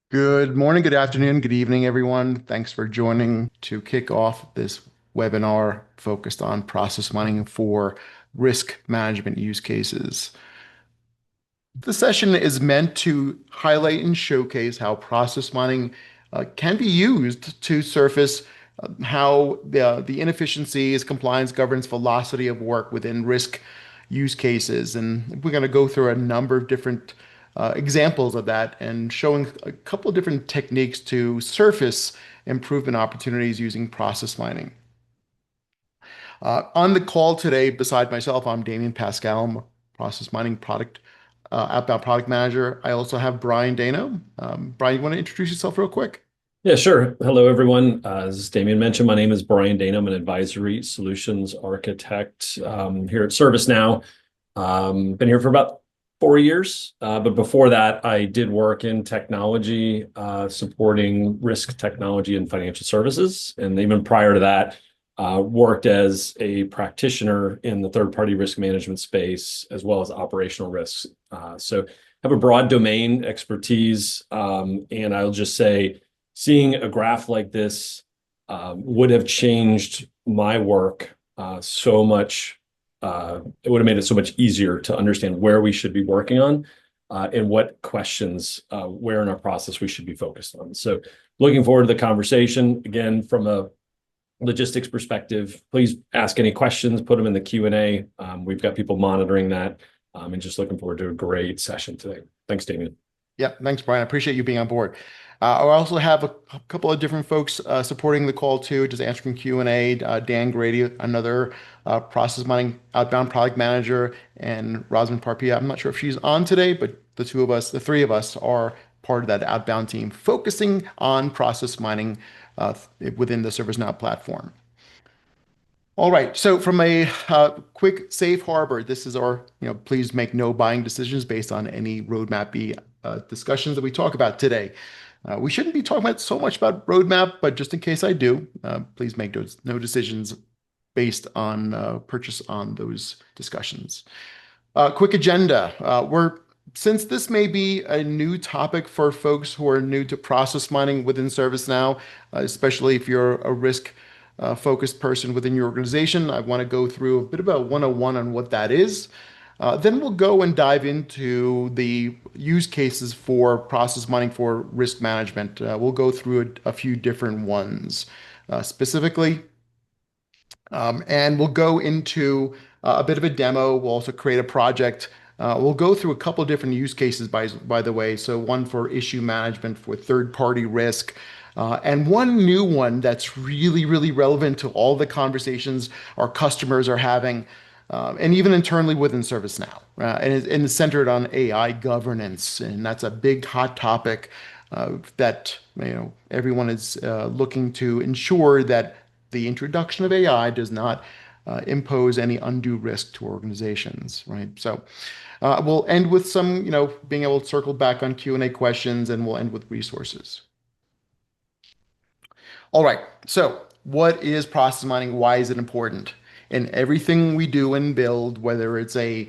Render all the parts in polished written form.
Good morning, good afternoon, good evening, everyone. Thanks for joining to kick off this webinar focused on process mining for risk management use cases. The session is meant to highlight and showcase how process mining can be used to surface how the inefficiencies, compliance, governance, velocity of work within risk use cases. And we're going to go through a number of different examples of that and showing a couple of different techniques to surface improvement opportunities using process mining. On the call today, beside myself, I'm Damien Pascal, I'm a process mining product outbound product manager. I also have Brian Dano. Brian, you want to introduce yourself real quick? Yeah, sure. Hello, everyone. As Damien mentioned, my name is Brian Dana. I'm an advisory solutions architect here at ServiceNow. Been here for about 4 years, but before that, I did work in technology, supporting risk technology and financial services. And even prior to that, worked as a practitioner in the third-party risk management space, as well as operational risks. So have a broad domain expertise, and I'll just say, seeing a graph like this would have changed my work so much. It would have made it so much easier to understand where we should be working on and what questions, where in our process we should be focused on. So looking forward to the conversation. Again, from a logistics perspective, please ask any questions, put them in the Q&A. We've got people monitoring that, and just looking forward to a great session today. Thanks, Damien. Yeah, thanks, Brian. I appreciate you being on board. I also have a couple of different folks supporting the call too, just answering Q&A. Dan Grady, another process mining outbound product manager, and Rosman Parpia. I'm not sure if she's on today, but the two of us, the three of us, are part of that outbound team focusing on process mining within the ServiceNow platform. All right. So from a quick safe harbor, this is our, please make no buying decisions based on any roadmap discussions that we talk about today. We shouldn't be talking about so much about roadmap, but just in case I do, please make no decisions based on purchase on those discussions. Quick agenda. Since this may be a new topic for folks who are new to process mining within ServiceNow, especially if you're a risk focused person within your organization, I want to go through a bit of a 101 on what that is. Then we'll go and dive into the use cases for process mining for risk management. We'll go through a few different ones specifically. And we'll go into a bit of a demo. We'll also create a project. We'll go through a couple of different use cases, by the way. So one for issue management for third-party risk, and one new one that's really, really relevant to all the conversations our customers are having, and even internally within ServiceNow. And it's centered on AI governance, and that's a big hot topic that everyone is looking to ensure that the introduction of AI does not impose any undue risk to organizations, right? So we'll end with some, being able to circle back on Q&A questions, and we'll end with resources. All right, so what is process mining? Why is it important? In everything we do and build, whether it's a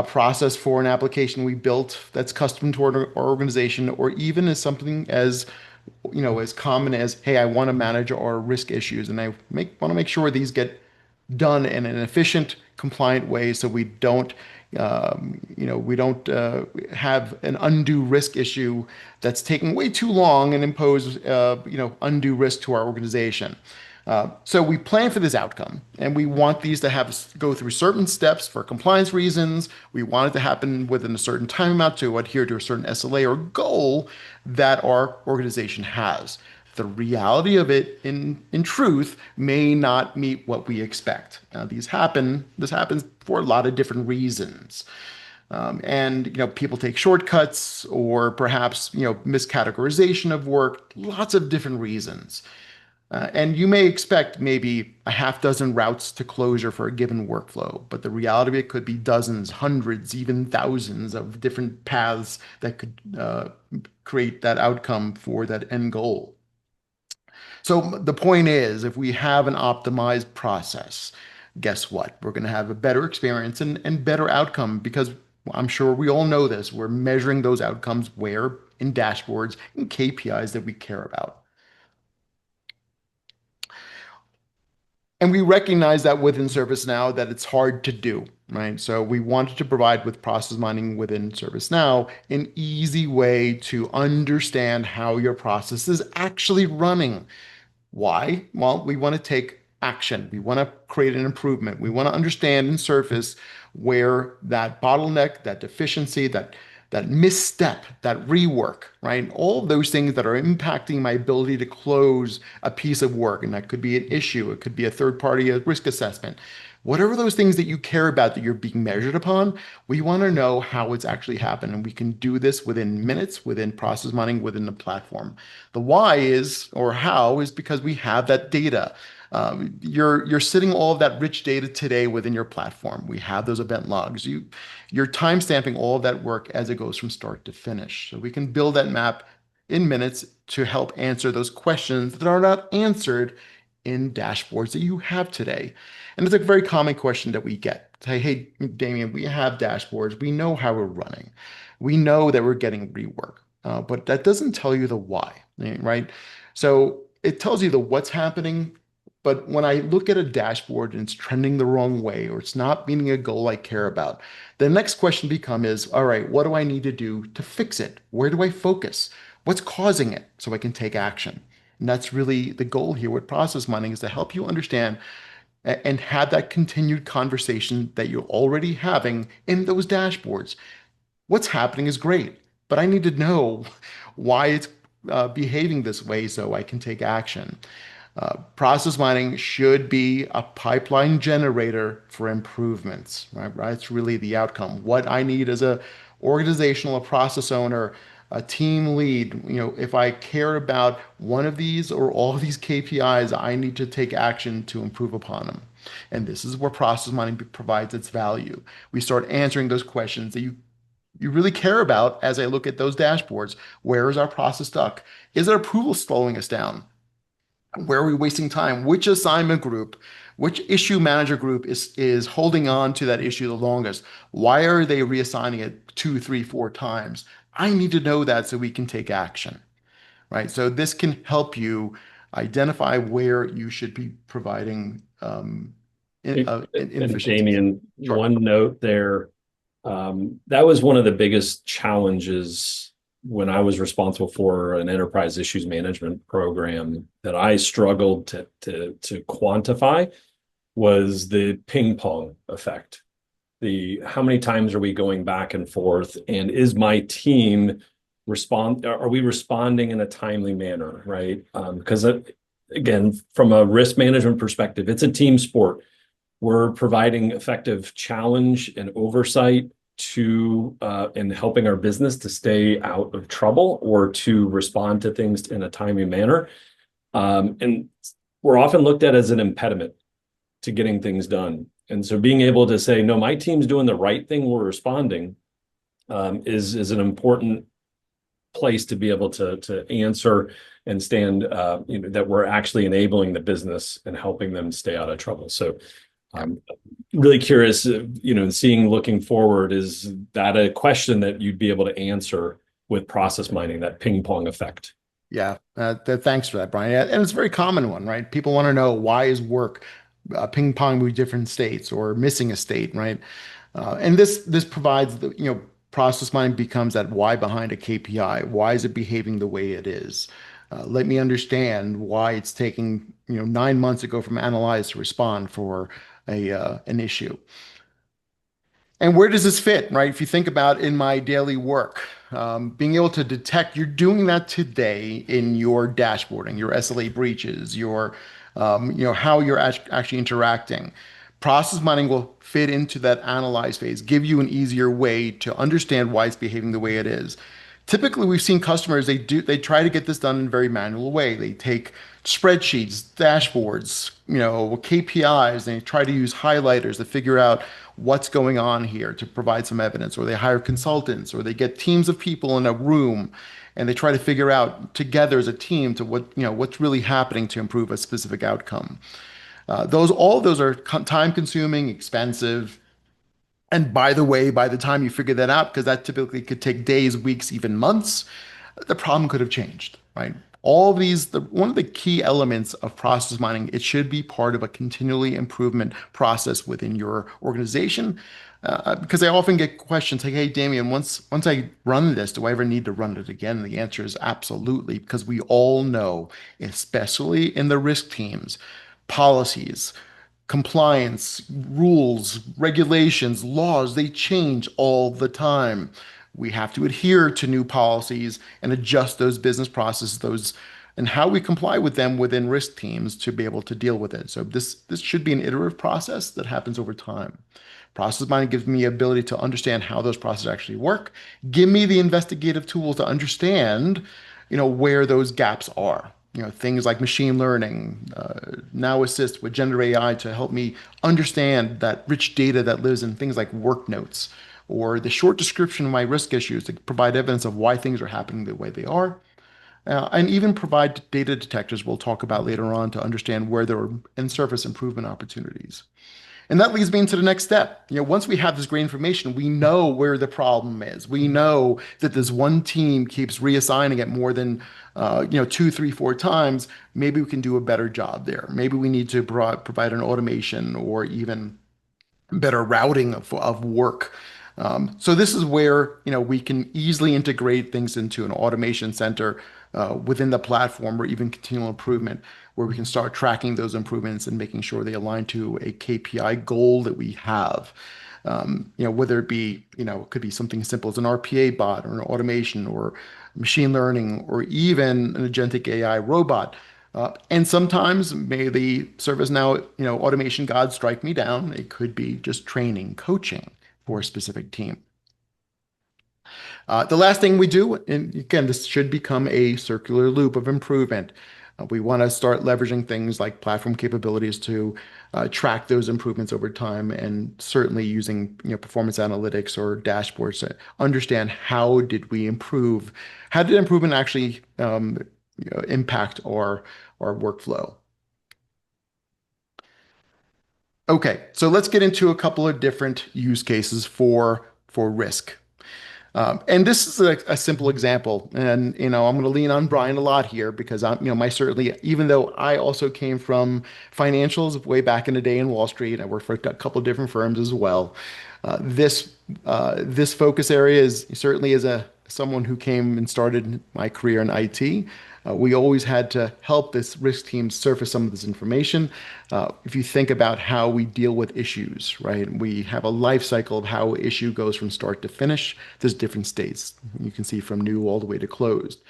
process for an application we built that's custom to our organization, or even as something as as common as, hey, I want to manage our risk issues, and I want to make sure these get done in an efficient, compliant way, so we don't have an undue risk issue that's taking way too long and impose undue risk to our organization. So we plan for this outcome, and we want these to go through certain steps for compliance reasons. We want it to happen within a certain time amount to adhere to a certain SLA or goal that our organization has. The reality of it, in truth, may not meet what we expect. Now, this happens for a lot of different reasons. And people take shortcuts, or perhaps miscategorization of work, lots of different reasons. And you may expect maybe a half dozen routes to closure for a given workflow, but the reality of it could be dozens, hundreds, even thousands of different paths that could create that outcome for that end goal. So the point is, if we have an optimized process, guess what? We're going to have a better experience and better outcome, because I'm sure we all know this. We're measuring those outcomes where in dashboards and KPIs that we care about. And we recognize that within ServiceNow that it's hard to do, right? So we wanted to provide with process mining within ServiceNow an easy way to understand how your process is actually running. Why? Well, we want to take action. We want to create an improvement. We want to understand and surface where that bottleneck, that deficiency, that misstep, that rework, right? All of those things that are impacting my ability to close a piece of work. And that could be an issue. It could be a third party risk assessment. Whatever those things that you care about that you're being measured upon, we want to know how it's actually happened. And we can do this within minutes, within process mining, within the platform. The why is, or how, is because we have that data. You're sitting all of that rich data today within your platform. We have those event logs. You're timestamping all of that work as it goes from start to finish. So we can build that map in minutes to help answer those questions that are not answered in dashboards that you have today. And it's a very common question that we get. Say, hey, Damien, we have dashboards. We know how we're running. We know that we're getting rework, but that doesn't tell you the why, right? So it tells you the what's happening. But when I look at a dashboard and it's trending the wrong way, or it's not meeting a goal I care about, the next question becomes, all right, what do I need to do to fix it? Where do I focus? What's causing it so I can take action? And that's really the goal here with process mining, is to help you understand and have that continued conversation that you're already having in those dashboards. What's happening is great, but I need to know why it's behaving this way so I can take action. Process mining should be a pipeline generator for improvements, right? That's really the outcome. What I need as a organizational, a process owner, a team lead, if I care about one of these or all of these KPIs, I need to take action to improve upon them. And this is where process mining provides its value. We start answering those questions that you really care about as I look at those dashboards. Where is our process stuck? Is our approval slowing us down? Where are we wasting time? Which assignment group, which issue manager group is holding on to that issue the longest? Why are they reassigning it two, three, four times? I need to know that so we can take action, right? So this can help you identify where you should be providing And inefficiencies. Damien, Sure. one note there, that was one of the biggest challenges when I was responsible for an enterprise issues management program that I struggled to quantify, was the ping pong effect. The how many times are we going back and forth, and is my team are we responding in a timely manner, right? Because again, from a risk management perspective, it's a team sport. We're providing effective challenge and oversight to and helping our business to stay out of trouble or to respond to things in a timely manner. And we're often looked at as an impediment to getting things done. And so being able to say, no, my team's doing the right thing, we're responding, is an important place to be able to answer and stand, that we're actually enabling the business and helping them stay out of trouble. So I'm really curious, seeing looking forward, is that a question that you'd be able to answer with process mining, that ping pong effect? Yeah, thanks for that, Brian. Yeah, and it's a very common one, right? People want to know, why is work ping pong with different states or missing a state, right? And this provides process mining becomes that why behind a KPI. Why is it behaving the way it is? Let me understand why it's taking 9 months to go from analyze to respond for an issue. And where does this fit, right? If you think about in my daily work, being able to detect, you're doing that today in your dashboarding, your SLA breaches, your, how you're actually interacting. Process mining will fit into that analyze phase, give you an easier way to understand why it's behaving the way it is. Typically, we've seen customers, they try to get this done in a very manual way. They take spreadsheets, dashboards, KPIs, and they try to use highlighters to figure out what's going on here to provide some evidence, or they hire consultants, or they get teams of people in a room and they try to figure out together as a team to what's really happening to improve a specific outcome. All of those are time consuming, expensive. And by the way, by the time you figure that out, because that typically could take days, weeks, even months, the problem could have changed, right? All of these, one of the key elements of process mining, it should be part of a continually improvement process within your organization. Because I often get questions like, "Hey, Damien, once I run this, do I ever need to run it again?" And the answer is absolutely, because we all know, especially in the risk teams, policies, compliance, rules, regulations, laws, they change all the time. We have to adhere to new policies and adjust those business processes, those and how we comply with them within risk teams to be able to deal with it. So this should be an iterative process that happens over time. Process mining gives me ability to understand how those processes actually work, give me the investigative tools to understand, where those gaps are. Things like machine learning, now assist with generative AI to help me understand that rich data that lives in things like work notes or the short description of my risk issues to provide evidence of why things are happening the way they are. And even provide data detectors we'll talk about later on to understand where there are in surface improvement opportunities. And that leads me into the next step. Once we have this great information, we know where the problem is. We know that this one team keeps reassigning it more than, two, three, four times. Maybe we can do a better job there. Maybe we need to provide an automation or even better routing of work. So this is where we can easily integrate things into an automation center within the platform or even continual improvement, where we can start tracking those improvements and making sure they align to a KPI goal that we have. Whether it be, it could be something as simple as an RPA bot or an automation or machine learning or even an agentic AI robot. And sometimes may the ServiceNow, automation god strike me down. It could be just training, coaching for a specific team. The last thing we do, and again, this should become a circular loop of improvement. We want to start leveraging things like platform capabilities to track those improvements over time, and certainly using performance analytics or dashboards to understand how did we improve, how did improvement actually impact our workflow. Okay, so let's get into a couple of different use cases for risk. And this is a simple example, and I'm going to lean on Brian a lot here because my certainly, even though I also came from financials way back in the day in Wall Street, I worked for a couple of different firms as well. This focus area is certainly as a someone who came and started my career in IT. We always had to help this risk team surface some of this information. If you think about how we deal with issues, right? We have a life cycle of how an issue goes from start to finish. There's different states. You can see from new all the way to closed.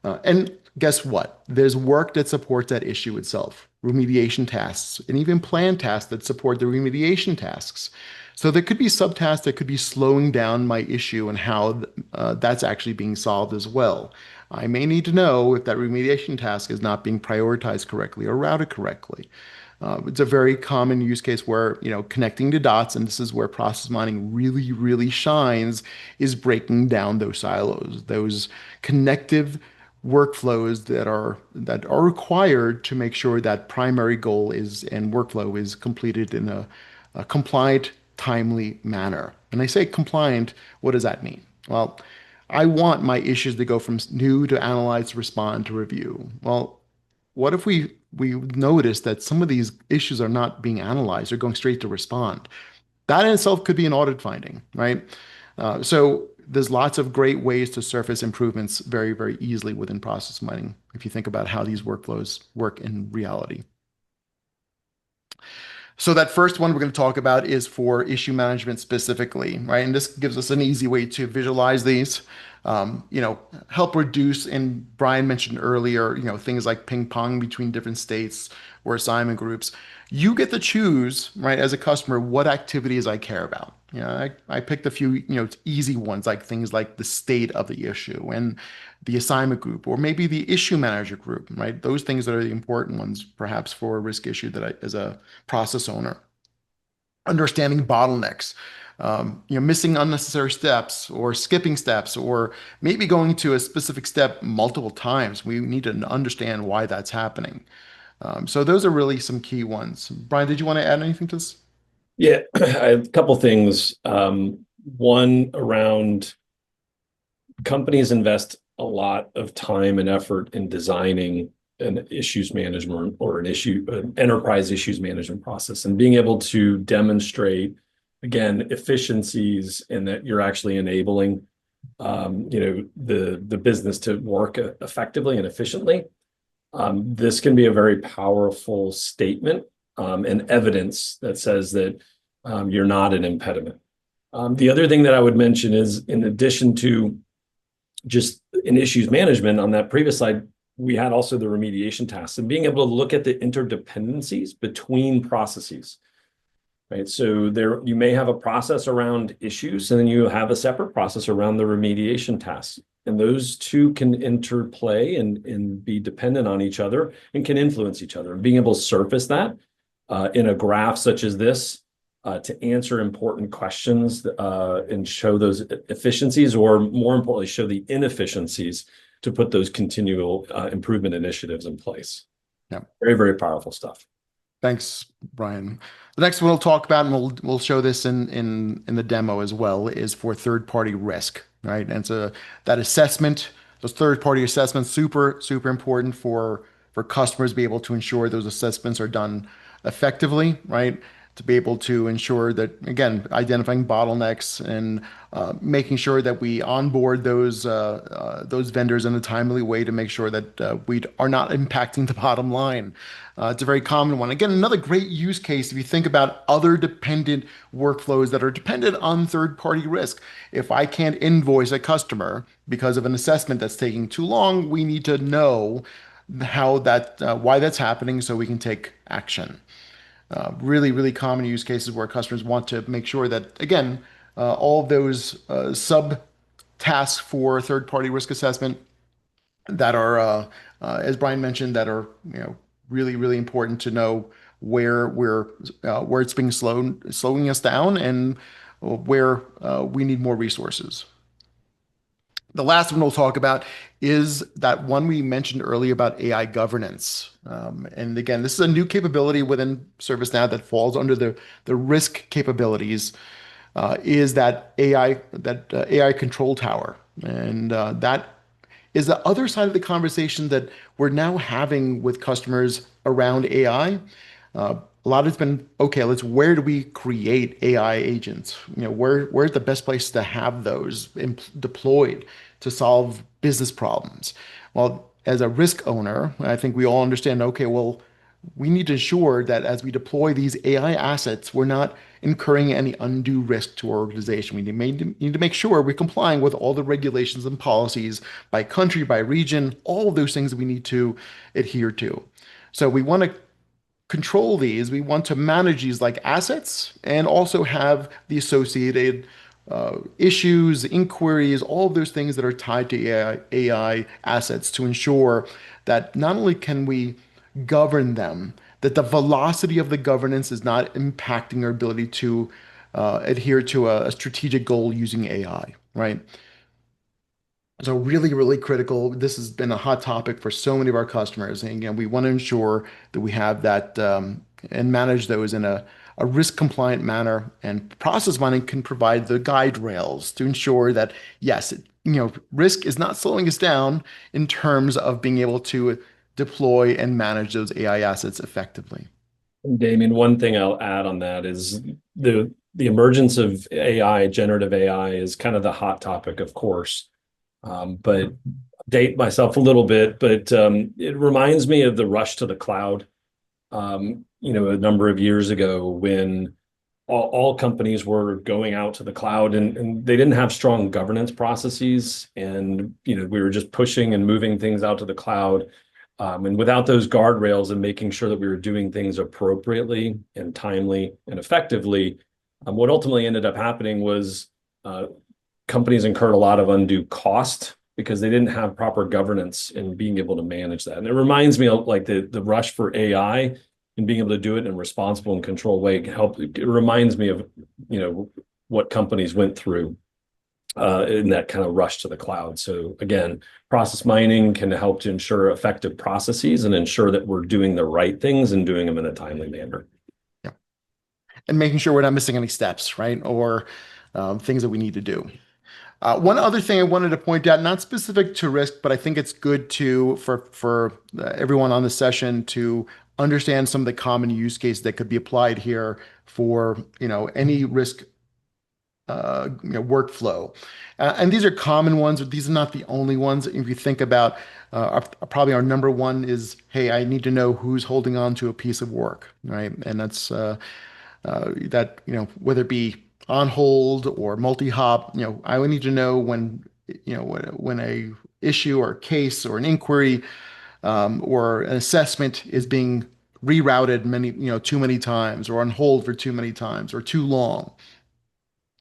And guess what? There's work that supports that issue itself, remediation tasks, and even plan tasks that support the remediation tasks. So there could be subtasks that could be slowing down my issue and how that's actually being solved as well. I may need to know if that remediation task is not being prioritized correctly or routed correctly. It's a very common use case where, connecting the dots, and this is where process mining really, really shines, is breaking down those silos, those connective workflows that are required to make sure that primary goal is and workflow is completed in a compliant, timely manner. And I say compliant, what does that mean? Well, I want my issues to go from new to analyze, respond to review. Well, what if we notice that some of these issues are not being analyzed, they're going straight to respond? That in itself could be an audit finding, right? So there's lots of great ways to surface improvements very, very easily within process mining if you think about how these workflows work in reality. So that first one we're going to talk about is for issue management specifically, right? And this gives us an easy way to visualize these, help reduce, and Brian mentioned earlier, things like ping pong between different states or assignment groups. You get to choose, right, as a customer, what activities I care about. I picked a few, easy ones, like things like the state of the issue and the assignment group, or maybe the issue manager group, right? Those things that are the important ones, perhaps for a risk issue that I, as a process owner. Understanding bottlenecks, missing unnecessary steps or skipping steps, or maybe going to a specific step multiple times. We need to understand why that's happening. So those are really some key ones. Brian, did you want to add anything to this? Yeah, I have a couple things. One around companies invest a lot of time and effort in designing an issues management or an enterprise issues management process, and being able to demonstrate, again, efficiencies and that you're actually enabling the business to work effectively and efficiently. This can be a very powerful statement and evidence that says that you're not an impediment. The other thing that I would mention is, in addition to just in issues management on that previous slide, we had also the remediation tasks and being able to look at the interdependencies between processes, right? So there, you may have a process around issues, and then you have a separate process around the remediation tasks. And those two can interplay and be dependent on each other and can influence each other. And being able to surface that in a graph such as this to answer important questions and show those efficiencies, or more importantly, show the inefficiencies to put those continual improvement initiatives in place. Yeah. Very, very powerful stuff. Thanks, Brian. The next one we'll talk about, and we'll show this in the demo as well, is for third-party risk, right? And so that assessment, those third-party assessments, super important for customers to be able to ensure those assessments are done effectively, right? To be able to ensure that, again, identifying bottlenecks and making sure that we onboard those vendors in a timely way to make sure that we are not impacting the bottom line. It's a very common one. Again, another great use case if you think about other dependent workflows that are dependent on third-party risk. If I can't invoice a customer because of an assessment that's taking too long, we need to know why that's happening so we can take action. Really common use cases where customers want to make sure that, again, all of those sub tasks for third-party risk assessment that are, as Brian mentioned, that are really important to know where it's being slowing us down and where we need more resources. The last one we'll talk about is that one we mentioned earlier about AI governance. And again, this is a new capability within ServiceNow that falls under the risk capabilities, is that AI control tower. And that is the other side of the conversation that we're now having with customers around AI. A lot has been, okay, where do we create AI agents? Where's the best place to have those deployed to solve business problems? Well, as a risk owner, I think we all understand, okay, well, we need to ensure that as we deploy these AI assets, we're not incurring any undue risk to our organization. We need to make sure we're complying with all the regulations and policies by country, by region, all of those things that we need to adhere to. So we want to control these. We want to manage these like assets and also have the associated issues, inquiries, all of those things that are tied to AI assets to ensure that not only can we govern them, that the velocity of the governance is not impacting our ability to adhere to a strategic goal using AI, right? So really critical. This has been a hot topic for so many of our customers. And again, we want to ensure that we have that and manage those in a risk compliant manner. And process mining can provide the guide rails to ensure that, yes, risk is not slowing us down in terms of being able to deploy and manage those AI assets effectively. Damien, one thing I'll add on that is the emergence of AI, generative AI, is kind of the hot topic, of course. But date myself a little bit, but it reminds me of the rush to the cloud, a number of years ago when all companies were going out to the cloud and they didn't have strong governance processes. And, we were just pushing and moving things out to the cloud. And without those guardrails and making sure that we were doing things appropriately and timely and effectively, what ultimately ended up happening was companies incurred a lot of undue cost because they didn't have proper governance and being able to manage that. And it reminds me of like the rush for AI and being able to do it in a responsible and controlled way. It reminds me of, what companies went through in that kind of rush to the cloud. So again, process mining can help to ensure effective processes and ensure that we're doing the right things and doing them in a timely manner. Yeah. And making sure we're not missing any steps, right? Or things that we need to do. One other thing I wanted to point out, not specific to risk, but I think it's good to for everyone on the session to understand some of the common use cases that could be applied here for any risk workflow. And these are common ones, but these are not the only ones. If you think about probably our number one is, hey, I need to know who's holding on to a piece of work, right? And that's that, whether it be on hold or multi-hop, I would need to know when a issue or case or an inquiry or an assessment is being rerouted too many times or on hold for too many times or too long.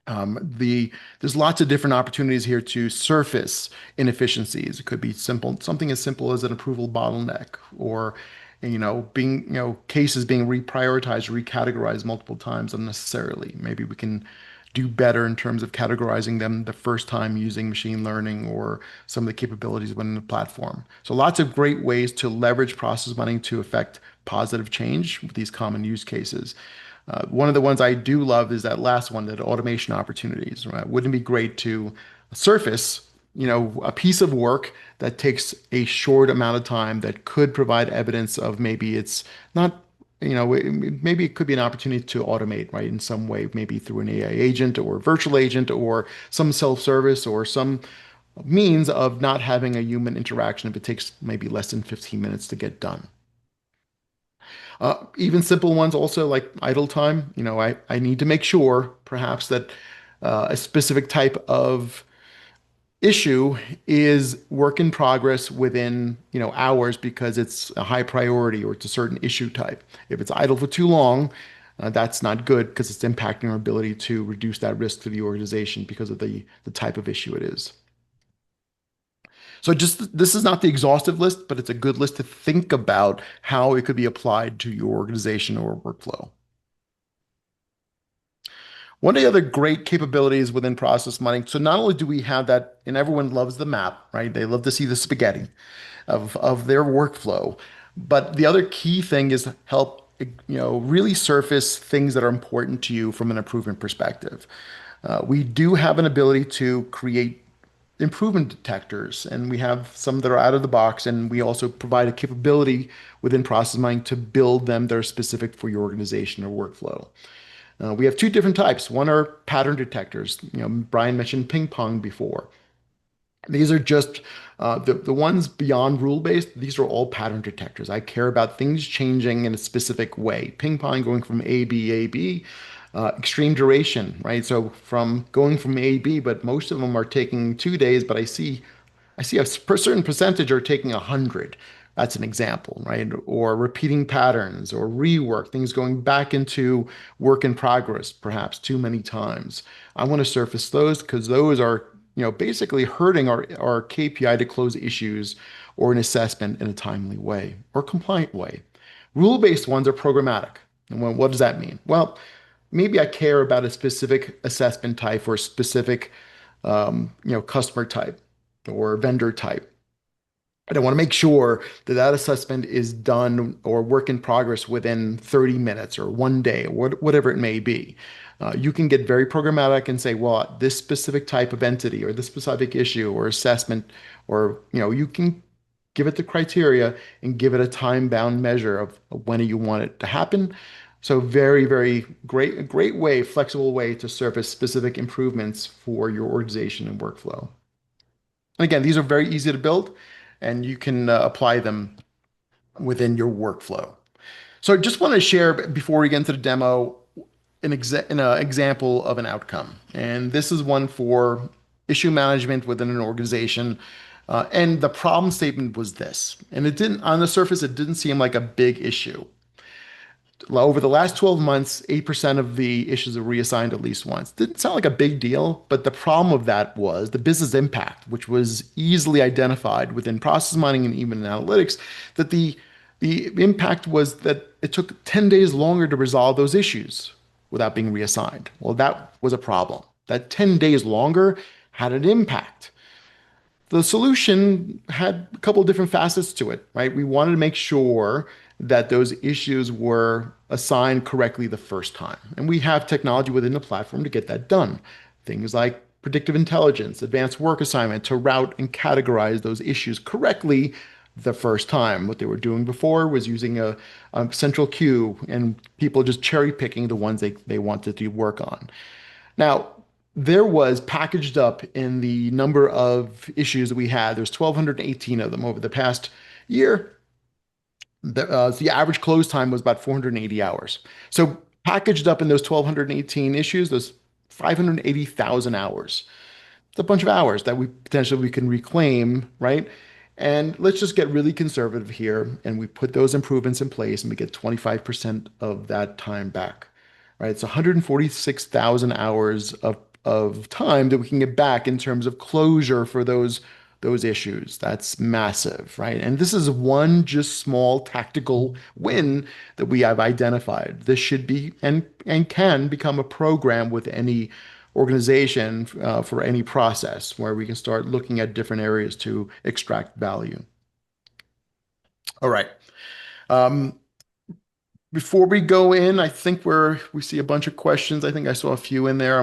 There's lots of different opportunities here to surface inefficiencies. It could be something as simple as an approval bottleneck, or cases being reprioritized, recategorized multiple times unnecessarily. Maybe we can do better in terms of categorizing them the first time using machine learning or some of the capabilities within the platform. So lots of great ways to leverage process mining to affect positive change with these common use cases. One of the ones I do love is that last one, that automation opportunities, right? Wouldn't it be great to surface, a piece of work that takes a short amount of time that could provide evidence of maybe it's not, maybe it could be an opportunity to automate, right, in some way, maybe through an AI agent or virtual agent or some self-service or some means of not having a human interaction if it takes maybe less than 15 minutes to get done. Even simple ones also like idle time. I need to make sure perhaps that a specific type of issue is work in progress within, hours because it's a high priority or it's a certain issue type. If it's idle for too long, that's not good because it's impacting our ability to reduce that risk to the organization because of the type of issue it is. So just this is not the exhaustive list, but it's a good list to think about how it could be applied to your organization or workflow. One of the other great capabilities within process mining, so not only do we have that, and everyone loves the map, right? They love to see the spaghetti of their workflow. But the other key thing is help, really surface things that are important to you from an improvement perspective. We do have an ability to create improvement detectors, and we have some that are out of the box, and we also provide a capability within process mining to build them that are specific for your organization or workflow. We have two different types. One are pattern detectors. Brian mentioned ping pong before. These are just the ones beyond rule based. These are all pattern detectors. I care about things changing in a specific way. Ping pong going from A, B, extreme duration, right? So from going from A, B, but most of them are taking 2 days, but I see a certain percentage are taking 100. That's an example, right? Or repeating patterns or rework, things going back into work in progress, perhaps too many times. I want to surface those because those are, basically hurting our KPI to close issues or an assessment in a timely way or compliant way. Rule-based ones are programmatic. And what does that mean? Well, maybe I care about a specific assessment type or a specific, customer type or vendor type. And I want to make sure that that assessment is done or work in progress within 30 minutes or 1 day or whatever it may be. You can get very programmatic and say, well, this specific type of entity or this specific issue or assessment, or, you can give it the criteria and give it a time-bound measure of when you want it to happen. So very, very great, a great way, flexible way to surface specific improvements for your organization and workflow. Again, these are very easy to build and you can apply them within your workflow. So I just want to share before we get into the demo an example of an outcome. And this is one for issue management within an organization. And the problem statement was this, and it didn't, on the surface, it didn't seem like a big issue. Over the last 12 months, 8% of the issues are reassigned at least once. Didn't sound like a big deal, but the problem of that was the business impact, which was easily identified within process mining and even analytics, that the impact was that it took 10 days longer to resolve those issues without being reassigned. Well, that was a problem. That 10 days longer had an impact. The solution had a couple of different facets to it, right? We wanted to make sure that those issues were assigned correctly the first time. And we have technology within the platform to get that done. Things like predictive intelligence, advanced work assignment to route and categorize those issues correctly the first time. What they were doing before was using a central queue and people just cherry picking the ones they wanted to work on. Now, there was packaged up in the number of issues that we had, there's 1,218 of them over the past year. The average close time was about 480 hours. So packaged up in those 1,218 issues, those 580,000 hours. It's a bunch of hours that we potentially we can reclaim, right? And let's just get really conservative here and we put those improvements in place and we get 25% of that time back, right? It's 146,000 hours of time that we can get back in terms of closure for those issues. That's massive, right? And this is one just small tactical win that we have identified. This should be and can become a program with any organization for any process where we can start looking at different areas to extract value. All right. Um, Before we go in, I think we see a bunch of questions. I think I saw a few in there.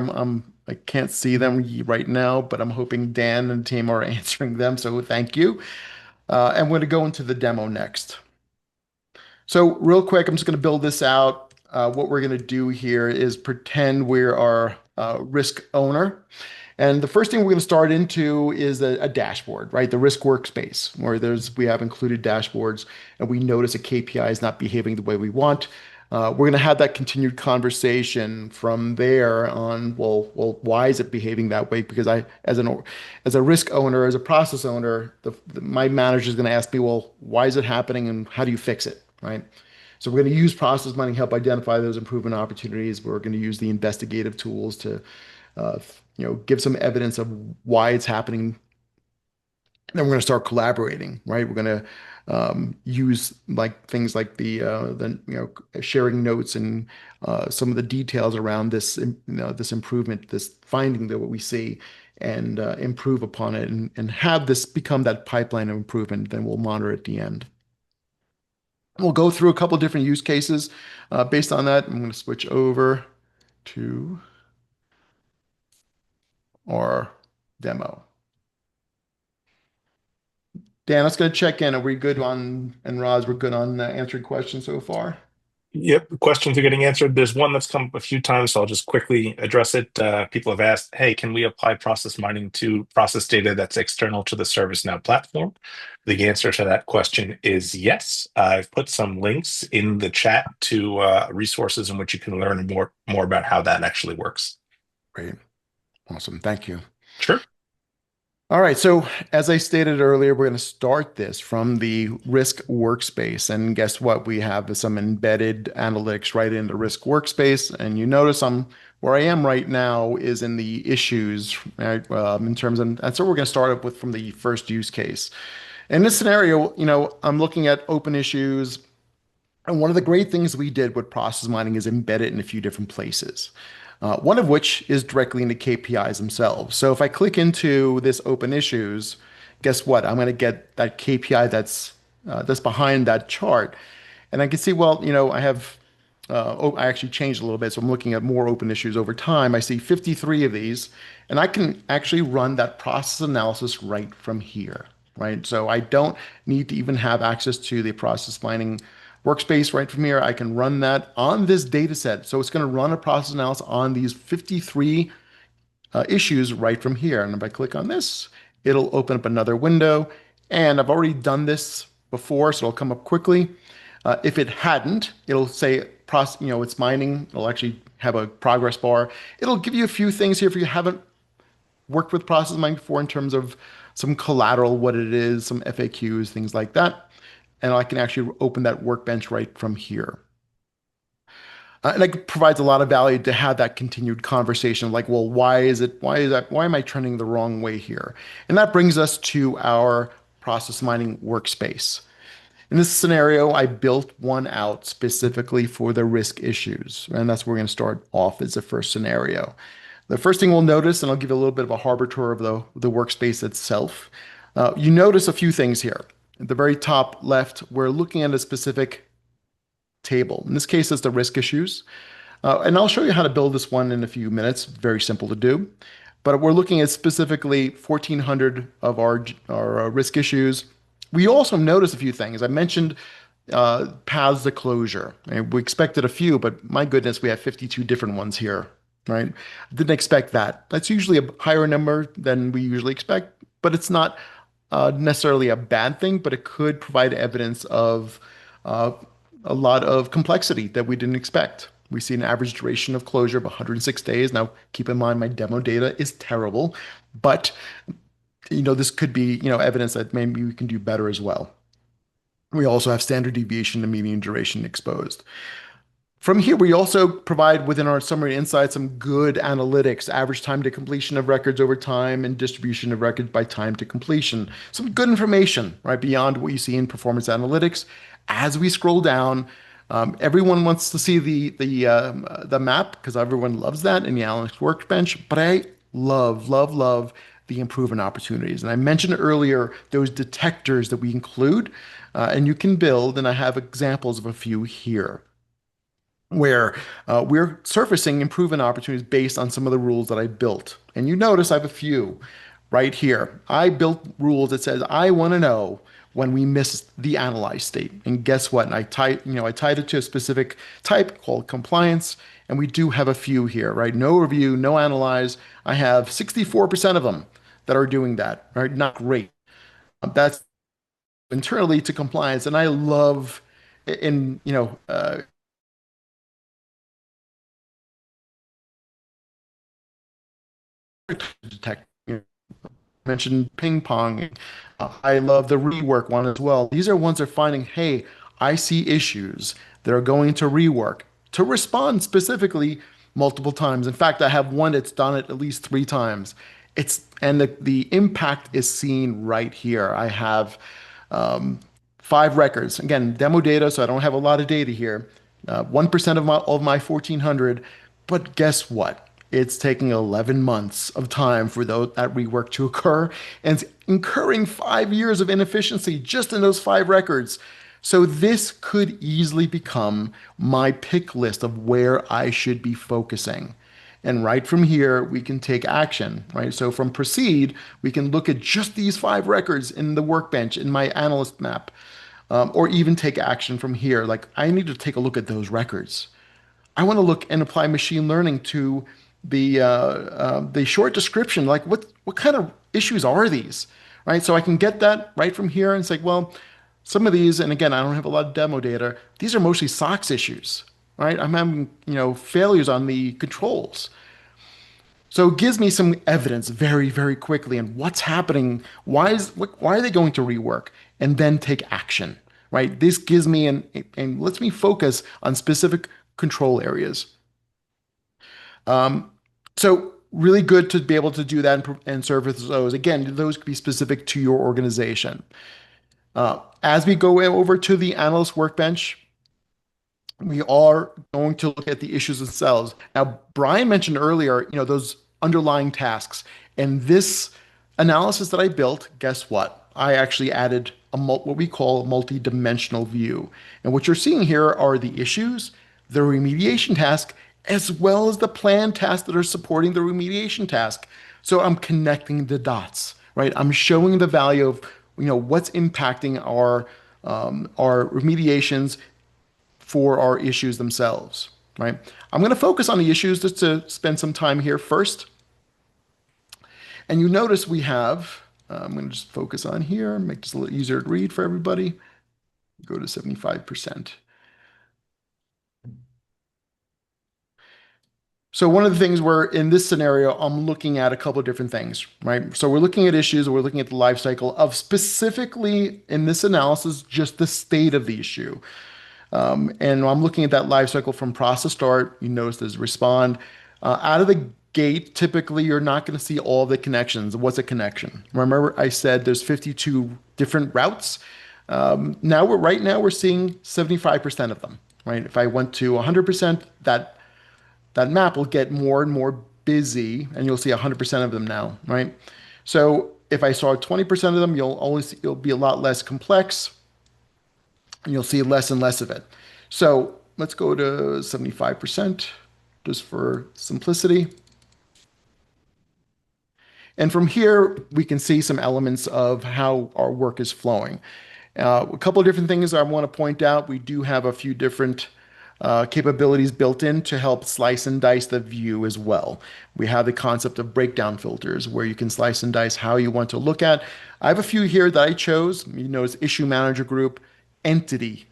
I can't see them right now, but I'm hoping Dan and the team are answering them. So thank you. And we're going to go into the demo next. So real quick, I'm just going to build this out. What we're going to do here is pretend we're our risk owner. And the first thing we're going to start into is a dashboard, right? The risk workspace, where we have included dashboards and we notice a KPI is not behaving the way we want. We're going to have that continued conversation from there on, well, why is it behaving that way? Because as a risk owner, as a process owner, my manager is going to ask me, well, why is it happening and how do you fix it, right? So we're going to use process mining to help identify those improvement opportunities. We're going to use the investigative tools to uh, give some evidence of why it's happening. Then we're going to start collaborating, right? We're going to use like things like the sharing notes and some of the details around this improvement, this finding that what we see, and improve upon it, and have this become that pipeline of improvement. Then we'll monitor at the end. We'll go through a couple different use cases based on that. I'm going to switch over to our demo. Dan, let's go check in. Are we good on, and Roz, we're good on answering questions so far? Yep, questions are getting answered. There's one that's come up a few times, so I'll just quickly address it. People have asked, hey, can we apply process mining to process data that's external to the ServiceNow platform? The answer to that question is yes. I've put some links in the chat to resources in which you can learn more about how that actually works. Great. Awesome. Thank you. Sure. All right. So as I stated earlier, we're going to start this from the risk workspace. And guess what? We have some embedded analytics right in the risk workspace. And you notice where I am right now is in the issues, right? In terms of, and so we're going to start up with from the first use case. In this scenario, I'm looking at open issues. And one of the great things we did with process mining is embed it in a few different places. One of which is directly into KPIs themselves. So if I click into this open issues, guess what? I'm going to get that KPI that's behind that chart. And I can see, well, I actually changed a little bit. So I'm looking at more open issues over time. I see 53 of these, and I can actually run that process analysis right from here, right? So I don't need to even have access to the process mining workspace right from here. I can run that on this data set. So it's going to run a process analysis on these 53 issues right from here. And if I click on this, it'll open up another window. And I've already done this before, so it'll come up quickly. If it hadn't, it'll say, it's mining. It'll actually have a progress bar. It'll give you a few things here if you haven't worked with process mining before in terms of some collateral, what it is, some FAQs, things like that. And I can actually open that workbench right from here. And it provides a lot of value to have that continued conversation like, well, why am I trending the wrong way here? And that brings us to our process mining workspace. In this scenario, I built one out specifically for the risk issues. And that's where we're going to start off as the first scenario. The first thing we'll notice, and I'll give you a little bit of a harbor tour of the workspace itself. You notice a few things here. At the very top left, we're looking at a specific table. In this case, it's the risk issues. And I'll show you how to build this one in a few minutes. Very simple to do. but we're looking at specifically 1,400 of our risk issues. We also noticed a few things. I mentioned paths to closure. And we expected a few, but my goodness, we have 52 different ones here, right? Didn't expect that. That's usually a higher number than we usually expect, but it's not necessarily a bad thing, but it could provide evidence of uh, a lot of complexity that we didn't expect. We see an average duration of closure of 106 days. Now, keep in mind, my demo data is terrible, but this could be, evidence that maybe we can do better as well. We also have standard deviation and median duration exposed. From here, we also provide within our summary insights some good analytics, average time to completion of records over time and distribution of records by time to completion. Some good information, right, beyond what you see in performance analytics. As we scroll down, everyone wants to see the map because everyone loves that in the analytics workbench. But I love the improvement opportunities. And I mentioned earlier those detectors that we include, and you can build. And I have examples of a few here where we're surfacing improvement opportunities based on some of the rules that I built. And you notice I have a few right here. I built rules that says I want to know when we miss the analyze state. And guess what? And I tied it to a specific type called compliance. And we do have a few here, right? No review, no analyze. I have 64% of them that are doing that, right? Not great. That's internally to compliance. And I love in, detect. Mentioned ping pong. I love the rework one as well. These are ones that are finding, hey, I see issues that are going to rework to respond specifically multiple times. In fact, I have one that's done it at least 3 times. And the impact is seen right here. I have 5 records. Again, demo data, so I don't have a lot of data here. 1% of my 1,400. But guess what? It's taking 11 months of time for that rework to occur and it's incurring 5 years of inefficiency just in those 5 records. So this could easily become my pick list of where I should be focusing. And right from here, we can take action, right? So from proceed, we can look at just these 5 records in the workbench in my analyst map, or even take action from here. Like I need to take a look at those records. I want to look and apply machine learning to the short description. Like what kind of issues are these, right? So I can get that right from here and say, well, some of these, and again, I don't have a lot of demo data. These are mostly SOX issues, right? I'm having failures on the controls. So it gives me some evidence very quickly on what's happening. Why are they going to rework and then take action, right? This gives me and lets me focus on specific control areas. So really good to be able to do that and service those. Again, those could be specific to your organization. As we go over to the analyst workbench, we are going to look at the issues themselves. Now, Brian mentioned earlier, those underlying tasks. And this analysis that I built, guess what? I actually added what we call a multi-dimensional view. And what you're seeing here are the issues, the remediation task, as well as the planned tasks that are supporting the remediation task. So I'm connecting the dots, right? I'm showing the value of what's impacting our remediations for our issues themselves, right? I'm going to focus on the issues just to spend some time here first. And you notice we have, I'm going to just focus on here, make this a little easier to read for everybody. Go to 75%. So one of the things where in this scenario, I'm looking at a couple of different things, right? So we're looking at issues, we're looking at the life cycle of specifically in this analysis, just the state of the issue. And I'm looking at that life cycle from process start. You notice there's respond. Out of the gate, typically you're not going to see all the connections. What's a connection? Remember I said there's 52 different routes. Right now we're seeing 75% of them, right? If I went to 100%, that map will get more and more busy and you'll see 100% of them now, right? So if I saw 20% of them, it'll be a lot less complex and you'll see less and less of it. So let's go to 75% just for simplicity. And from here, we can see some elements of how our work is flowing. A couple of different things I want to point out. We do have a few different capabilities built in to help slice and dice the view as well. We have the concept of breakdown filters where you can slice and dice how you want to look at. I have a few here that I chose. You notice issue manager group, entity,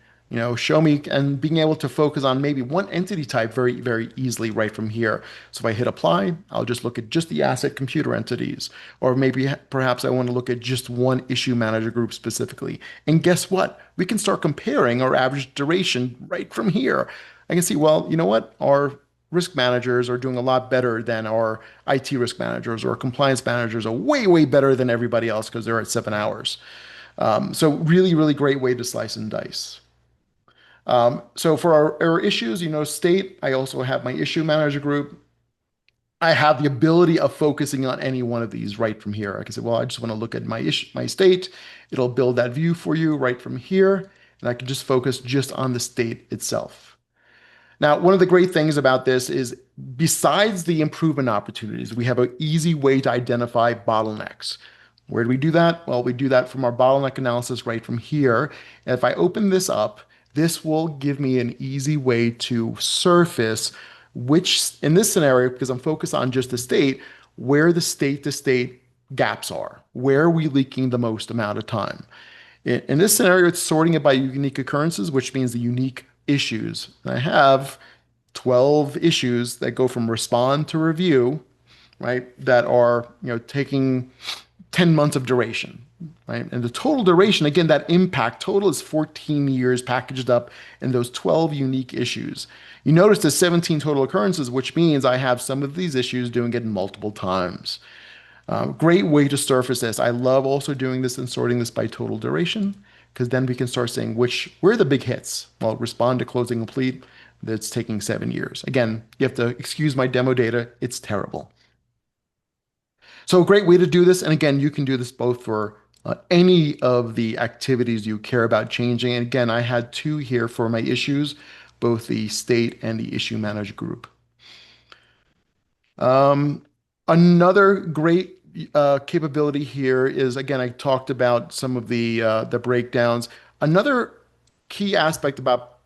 show me, and being able to focus on maybe one entity type very, very easily right from here. So if I hit apply, I'll just look at just the asset computer entities, or maybe perhaps I want to look at just one issue manager group specifically. And guess what? We can start comparing our average duration right from here. I can see, well, you know what? Our risk managers are doing a lot better than our IT risk managers, or compliance managers are way, way better than everybody else because they're at 7 hours. So really, really great way to slice and dice. So for our issues, state, I also have my issue manager group. I have the ability of focusing on any one of these right from here. I can say, well, I just want to look at my state. It'll build that view for you right from here. And I can just focus just on the state itself. Now, one of the great things about this is besides the improvement opportunities, we have an easy way to identify bottlenecks. Where do we do that? Well, we do that from our bottleneck analysis right from here. And if I open this up, this will give me an easy way to surface which, in this scenario, because I'm focused on just the state, where the state to state gaps are. Where are we leaking the most amount of time? In this scenario, it's sorting it by unique occurrences, which means the unique issues. I have 12 issues that go from respond to review, right? That are, taking 10 months of duration, right? And the total duration, again, that impact total is 14 years packaged up in those 12 unique issues. You notice the 17 total occurrences, which means I have some of these issues doing it multiple times. Great way to surface this. I love also doing this and sorting this by total duration, because then we can start saying where are the big hits? Well, respond to closing complete, that's taking 7 years. Again, you have to excuse my demo data. It's terrible. So a great way to do this. And again, you can do this both for any of the activities you care about changing. And again, I had 2 here for my issues, both the state and the issue manager group. Another great capability here is, again, I talked about some of the breakdowns. Another key aspect about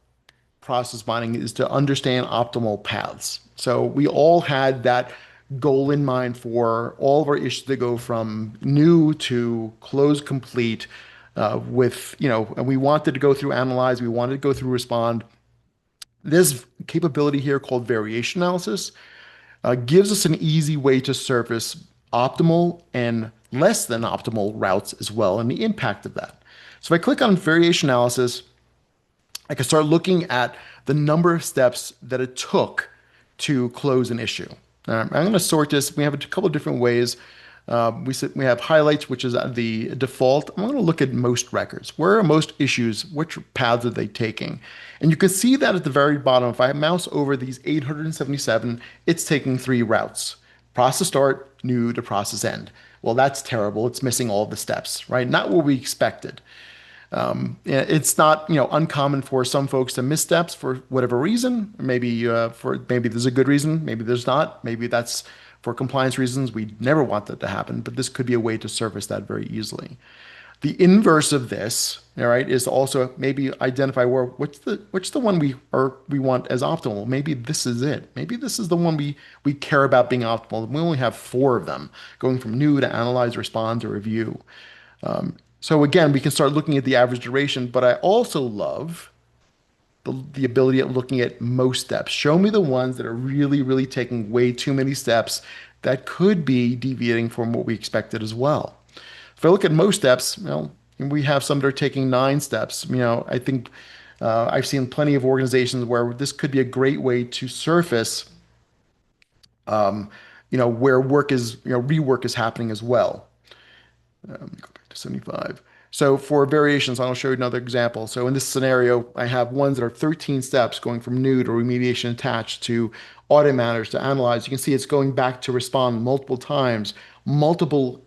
process mining is to understand optimal paths. So we all had that goal in mind for all of our issues to go from new to close complete and we wanted to go through analyze, we wanted to go through respond. This capability here called variation analysis gives us an easy way to surface optimal and less than optimal routes as well, and the impact of that. So if I click on variation analysis, I can start looking at the number of steps that it took to close an issue. I'm going to sort this. We have a couple of different ways. We have highlights, which is the default. I'm going to look at most records. Where are most issues? Which paths are they taking? And you can see that at the very bottom. If I mouse over these 877, it's taking 3 routes. Process start, new to process end. Well, that's terrible. It's missing all the steps, right? Not what we expected. It's not, uncommon for some folks to miss steps for whatever reason. Maybe there's a good reason. Maybe there's not. Maybe that's for compliance reasons. We never want that to happen, but this could be a way to surface that very easily. The inverse of this, all right, is to also maybe identify which the one we want as optimal. Maybe this is it. Maybe this is the one we care about being optimal. We only have 4 of them, going from new to analyze, respond to review. So again, we can start looking at the average duration, but I also love the ability of looking at most steps. Show me the ones that are really, really taking way too many steps that could be deviating from what we expected as well. If I look at most steps, we have some that are taking 9 steps. I think I've seen plenty of organizations where this could be a great way to surface, where rework is happening as well. Let me go back to 75. So for variations, I'll show you another example. So in this scenario, I have ones that are 13 steps going from new to remediation attached to audit matters to analyze. You can see it's going back to respond multiple times, multiple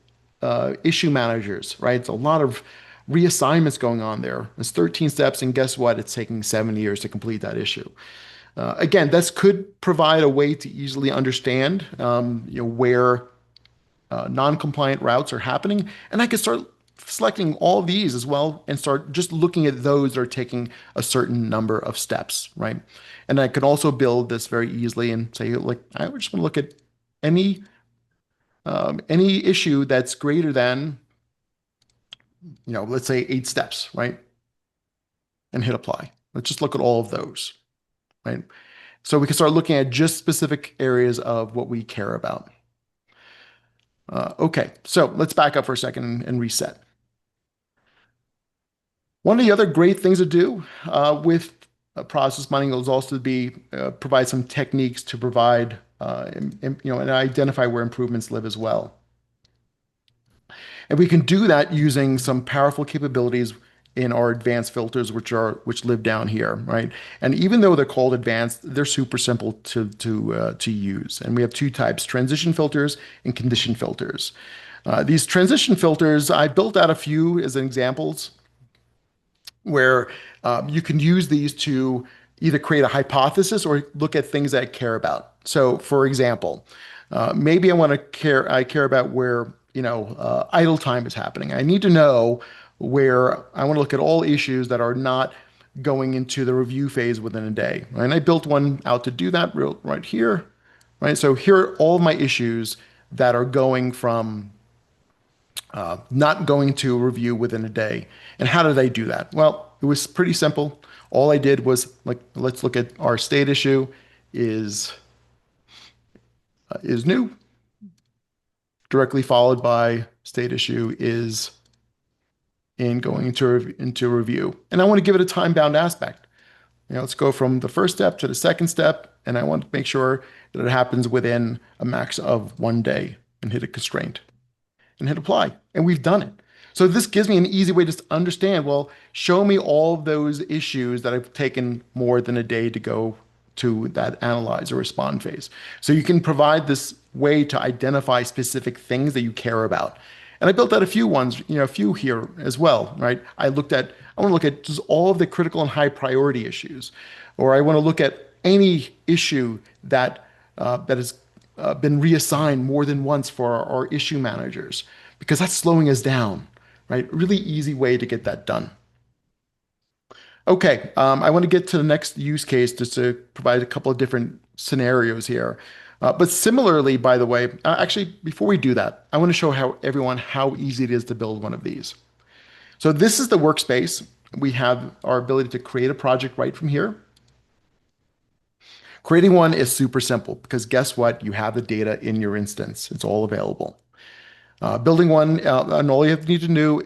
issue managers, right? It's a lot of reassignments going on there. It's 13 steps, and guess what? It's taking 7 years to complete that issue. Again, this could provide a way to easily understand, where non-compliant routes are happening. And I could start selecting all of these as well and start just looking at those that are taking a certain number of steps, right? And I could also build this very easily and say, like, I just want to look at any any issue that's greater than, let's say 8 steps, right? And hit apply. Let's just look at all of those, right? So we can start looking at just specific areas of what we care about. Okay, so let's back up for a second and reset. One of the other great things to do with process mining is also to be provide some techniques to provide and identify where improvements live as well. And we can do that using some powerful capabilities in our advanced filters, which live down here, right? And even though they're called advanced, they're super simple to use. And we have 2 types: transition filters and condition filters. These transition filters, I built out a few as examples where you can use these to either create a hypothesis or look at things that I care about. So, for example, maybe I care about where idle time is happening. I need to know where I want to look at all issues that are not going into the review phase within a day. Right? And I built one out to do that right here. Right. So here are all of my issues that are going from not going to a review within a day. And how did I do that? Well, it was pretty simple. All I did was, like, let's look at our state issue is new, directly followed by state issue is in going into review. And I want to give it a time-bound aspect. Let's go from the first step to the second step, and I want to make sure that it happens within a max of 1 day and hit a constraint and hit apply. And we've done it. So this gives me an easy way to understand, well, show me all of those issues that have taken more than a day to go to that analyze or respond phase. So you can provide this way to identify specific things that you care about. And I built out a few ones, a few here as well, right? I want to look at just all of the critical and high priority issues, or I want to look at any issue that has been reassigned more than once for our issue managers, because that's slowing us down, right? Really easy way to get that done. Okay, I want to get to the next use case just to provide a couple of different scenarios here. But similarly, by the way, actually, before we do that, I want to show everyone how easy it is to build one of these. So this is the workspace. We have our ability to create a project right from here. Creating one is super simple because guess what? You have the data in your instance. It's all available. Building one, and all you need to do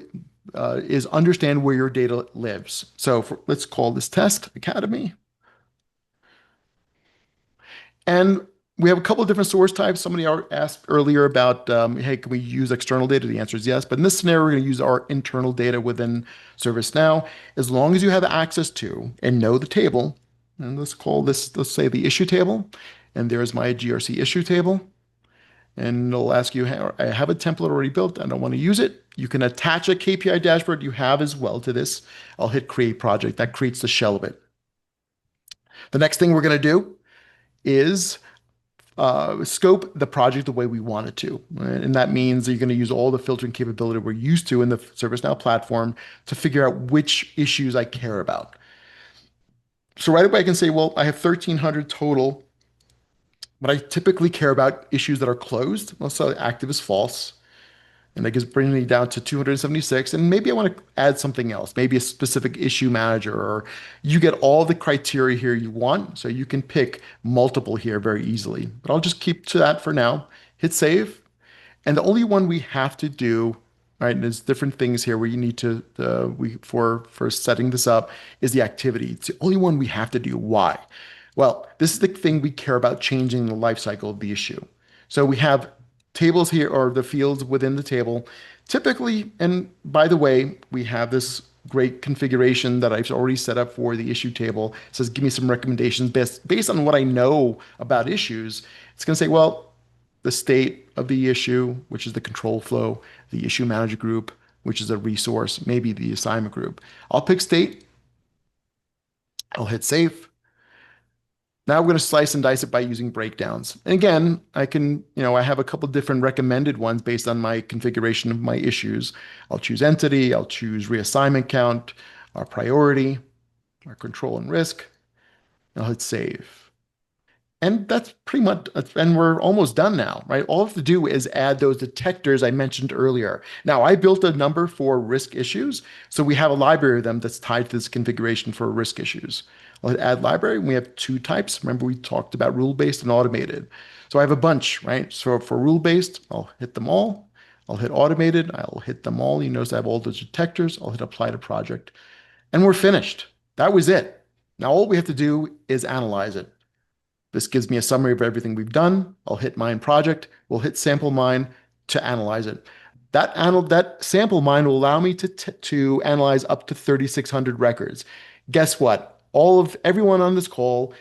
is understand where your data lives. So let's call this Test Academy. And we have a couple of different source types. Somebody asked earlier about, hey, can we use external data? The answer is yes. But in this scenario, we're going to use our internal data within ServiceNow. As long as you have access to and know the table, and let's say the issue table. And there's my GRC issue table. And it'll ask you, I have a template already built. I don't want to use it. You can attach a KPI dashboard you have as well to this. I'll hit create project. That creates the shell of it. The next thing we're going to do is scope the project the way we want it to. Right? And that means you're going to use all the filtering capability we're used to in the ServiceNow platform to figure out which issues I care about. So right away I can say, well, I have 1,300 total, but I typically care about issues that are closed. Let's say active is false. And that brings me down to 276. And maybe I want to add something else, maybe a specific issue manager, or you get all the criteria here you want. So you can pick multiple here very easily. But I'll just keep to that for now. Hit save. And the only one we have to do, right, and there's different things here where you need to, for setting this up, is the activity. It's the only one we have to do. Why? Well, this is the thing we care about, changing the life cycle of the issue. So we have tables here, or the fields within the table. Typically, and by the way, we have this great configuration that I've already set up for the issue table. It says, give me some recommendations based on what I know about issues. It's going to say, well, the state of the issue, which is the control flow, the issue manager group, which is a resource, maybe the assignment group. I'll pick state. I'll hit save. Now we're going to slice and dice it by using breakdowns. And again, I can, I have a couple different recommended ones based on my configuration of my issues. I'll choose entity, I'll choose reassignment count, our priority, our control and risk. I'll hit save. And that's pretty much, and we're almost done now, right? All I have to do is add those detectors I mentioned earlier. Now, I built a number for risk issues, so we have a library of them that's tied to this configuration for risk issues. I'll hit add library, and we have two types. Remember, we talked about rule-based and automated. So I have a bunch, right? So for rule-based, I'll hit them all. I'll hit automated, I'll hit them all. You notice I have all those detectors. I'll hit apply to project, and we're finished. That was it. Now, all we have to do is analyze it. This gives me a summary of everything we've done. I'll hit mine project. We'll hit sample mine to analyze it. That sample mine will allow me to analyze up to 3,600 records. Guess what? Everyone on this call,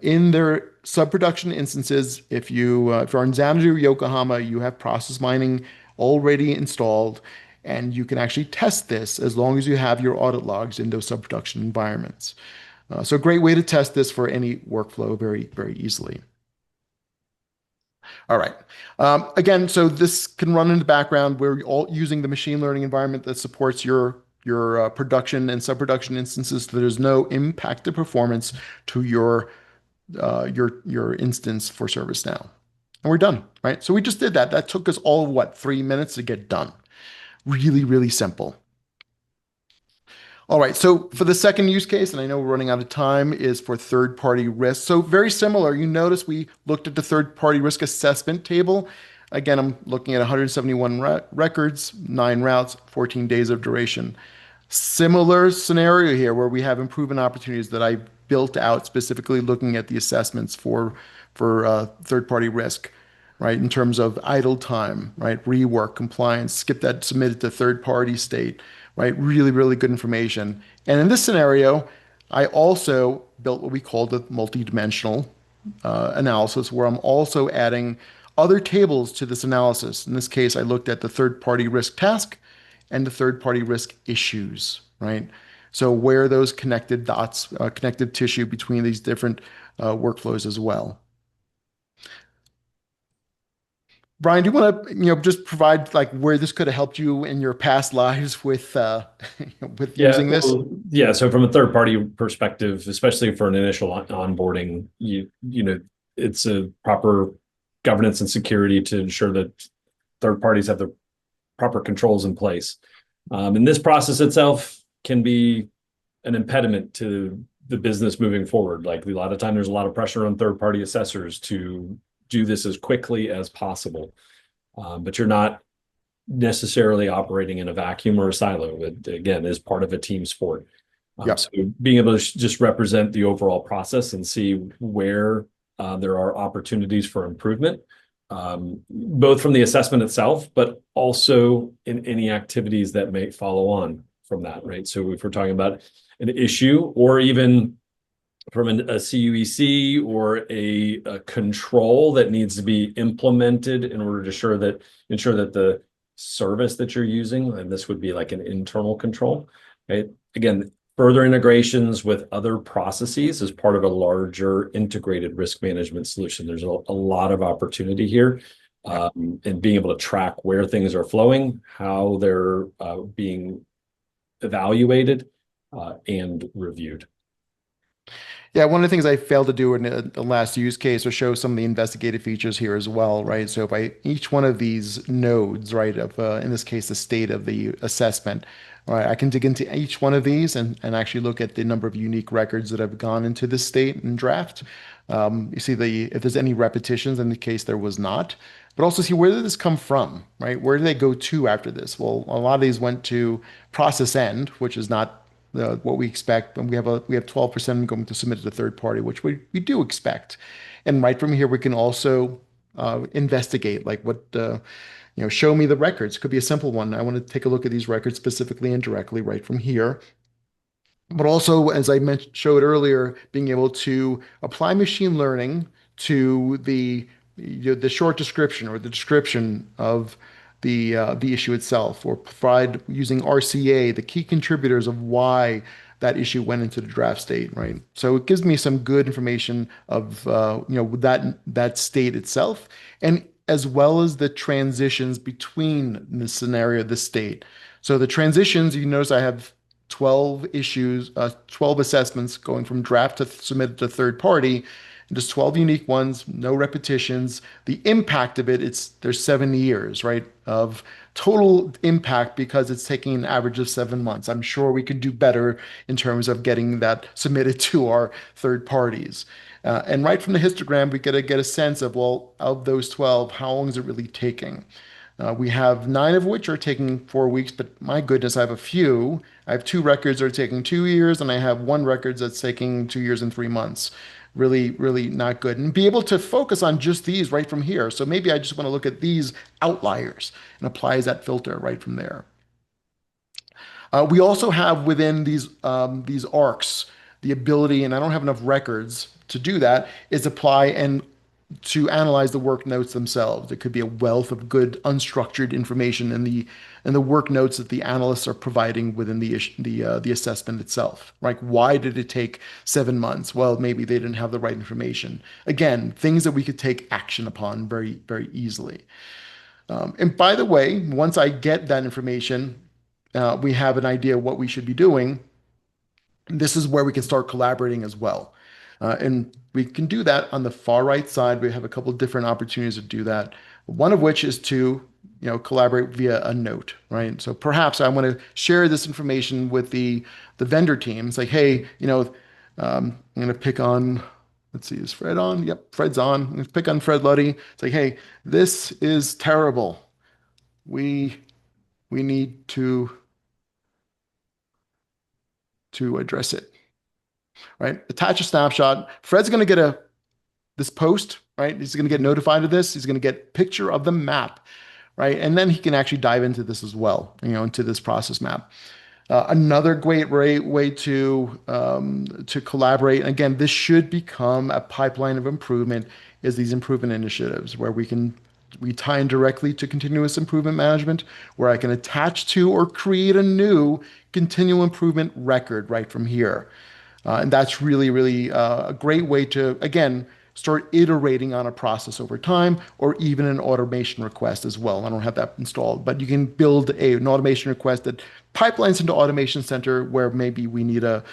in their sub-production instances, if you're in Xanadu, Yokohama, you have process mining already installed, and you can actually test this as long as you have your audit logs in those sub-production environments. So a great way to test this for any workflow very, very easily. All right. Again, so this can run in the background. We're all using the machine learning environment that supports your production and sub-production instances. So there's no impact to performance to your instance for ServiceNow. And we're done, right? So we just did that. That took us all, what, 3 minutes to get done. Really, really simple. All right, so for the second use case, and I know we're running out of time, is for third-party risk. So very similar. You notice we looked at the third-party risk assessment table. Again, I'm looking at 171 records, 9 routes, 14 days of duration. Similar scenario here where we have improvement opportunities that I built out specifically looking at the assessments for third-party risk, right? In terms of idle time, right? Rework, compliance, skip that submitted to third-party state, right? Really, really good information. And in this scenario, I also built what we call the multidimensional analysis, where I'm also adding other tables to this analysis. In this case, I looked at the third-party risk task and the third-party risk issues, right? So where those connected dots, connective tissue between these different workflows as well. Brian, do you want to, just provide like where this could have helped you in your past lives with with Yeah, using this? well, yeah. So from a third party perspective, especially for an initial onboarding, you know, it's a proper governance and security to ensure that third parties have the proper controls in place. And this process itself can be an impediment to the business moving forward. Like a lot of time, there's a lot of pressure on third party assessors to do this as quickly as possible. But you're not necessarily operating in a vacuum or a silo. It, again, is part of a team sport. Yeah. So being able to just represent the overall process and see where there are opportunities for improvement, both from the assessment itself, but also in any activities that may follow on from that, right? So if we're talking about an issue or even from a CUEC or a control that needs to be implemented in order to ensure that the service that you're using, and this would be like an internal control, right? Again, further integrations with other processes as part of a larger integrated risk management solution. There's a lot of opportunity here, and being able to track where things are flowing, how they're being evaluated and reviewed. Yeah, one of the things I failed to do in the last use case was show some of the investigative features here as well, right? So by each one of these nodes, right, of in this case, the state of the assessment, all right, I can dig into each one of these and actually look at the number of unique records that have gone into this state and draft. You see if there's any repetitions, in the case there was not, but also see where did this come from, right? Where did they go to after this? Well, a lot of these went to process end, which is not what we expect. And we have 12% going to submit to the third party, which we do expect. And right from here, we can also investigate like what show me the records. Could be a simple one. I want to take a look at these records specifically and directly right from here. But also, as I showed earlier, being able to apply machine learning to the short description or the description of the issue itself, or provide using RCA the key contributors of why that issue went into the draft state, right? So it gives me some good information of that state itself, and as well as the transitions between the scenario, the state. So the transitions, you notice I have 12 issues, 12 assessments going from draft to submitted to third party, and just 12 unique ones, no repetitions. The impact of it, there's 7 years, right, of total impact because it's taking an average of 7 months. I'm sure we could do better in terms of getting that submitted to our third parties. And right from the histogram, we get a sense of, well, of those 12, how long is it really taking? We have 9 of which are taking 4 weeks, but my goodness, I have a few. I have 2 records that are taking 2 years, and I have 1 record that's taking 2 years and 3 months. Really, really not good. And be able to focus on just these right from here. So maybe I just want to look at these outliers and applies that filter right from there. We also have within these arcs the ability, and I don't have enough records to do that, is apply and to analyze the work notes themselves. It could be a wealth of good unstructured information in the work notes that the analysts are providing within the assessment itself. Like, why did it take 7 months? Well, maybe they didn't have the right information. Again, things that we could take action upon very, very easily. And by the way, once I get that information, we have an idea of what we should be doing. This is where we can start collaborating as well. And we can do that on the far right side. We have a couple of different opportunities to do that. One of which is to, collaborate via a note, right? So perhaps I want to share this information with the vendor team. It's like, hey, I'm going to pick on, let's see, is Fred on? Yep, Fred's on. I'm going to pick on Fred Luddy. It's like, hey, this is terrible. We need to address it, right? Attach a snapshot. Fred's going to get this post, right? He's going to get notified of this. He's going to get picture of the map, right? And then he can actually dive into this as well, into this process map. Another great way to collaborate. And again, this should become a pipeline of improvement. Is these improvement initiatives where we tie in directly to continuous improvement management, where I can attach to or create a new continual improvement record right from here. And that's really, really a great way to, again, start iterating on a process over time, or even an automation request as well. I don't have that installed, but you can build an automation request that pipelines into Automation Center where maybe we need a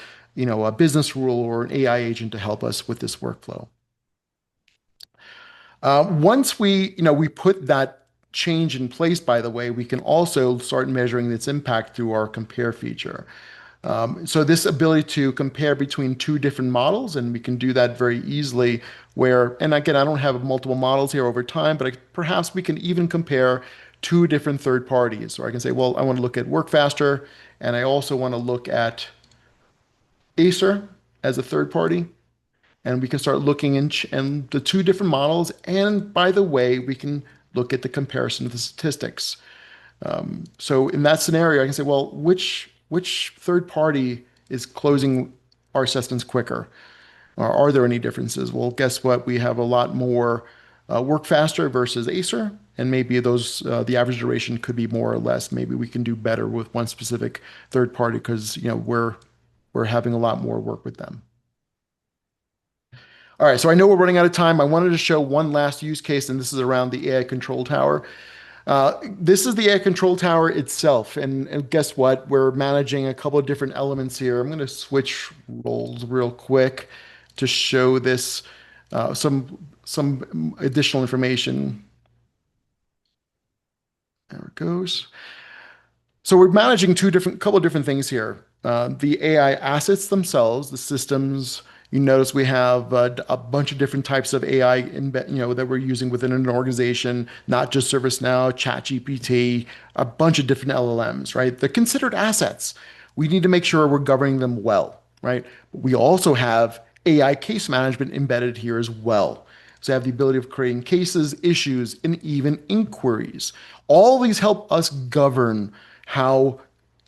business rule or an AI agent to help us with this workflow. Once we put that change in place, by the way, we can also start measuring its impact through our compare feature. So this ability to compare between 2 different models, and we can do that very easily and again, I don't have multiple models here over time, but perhaps we can even compare 2 different third parties. So I can say, well, I want to look at WorkFaster, and I also want to look at Acer as a third party. And we can start looking in the 2 different models. And by the way, we can look at the comparison of the statistics. So in that scenario, I can say, well, which third party is closing our assessments quicker? Or are there any differences? Well, guess what? We have a lot more WorkFaster versus Acer, and maybe the average duration could be more or less. Maybe we can do better with one specific third party because we're having a lot more work with them. All right, so I know we're running out of time. I wanted to show one last use case, and this is around the AI control tower. This is the AI control tower itself, and guess what? We're managing a couple of different elements here. I'm going to switch roles real quick to show this some additional information. There it goes. So we're managing couple of different things here. The AI assets themselves, the systems. You notice we have a bunch of different types of AI, that we're using within an organization, not just ServiceNow, ChatGPT, a bunch of different LLMs, right? They're considered assets. We need to make sure we're governing them well, right? We also have AI case management embedded here as well. So I have the ability of creating cases, issues, and even inquiries. All these help us govern how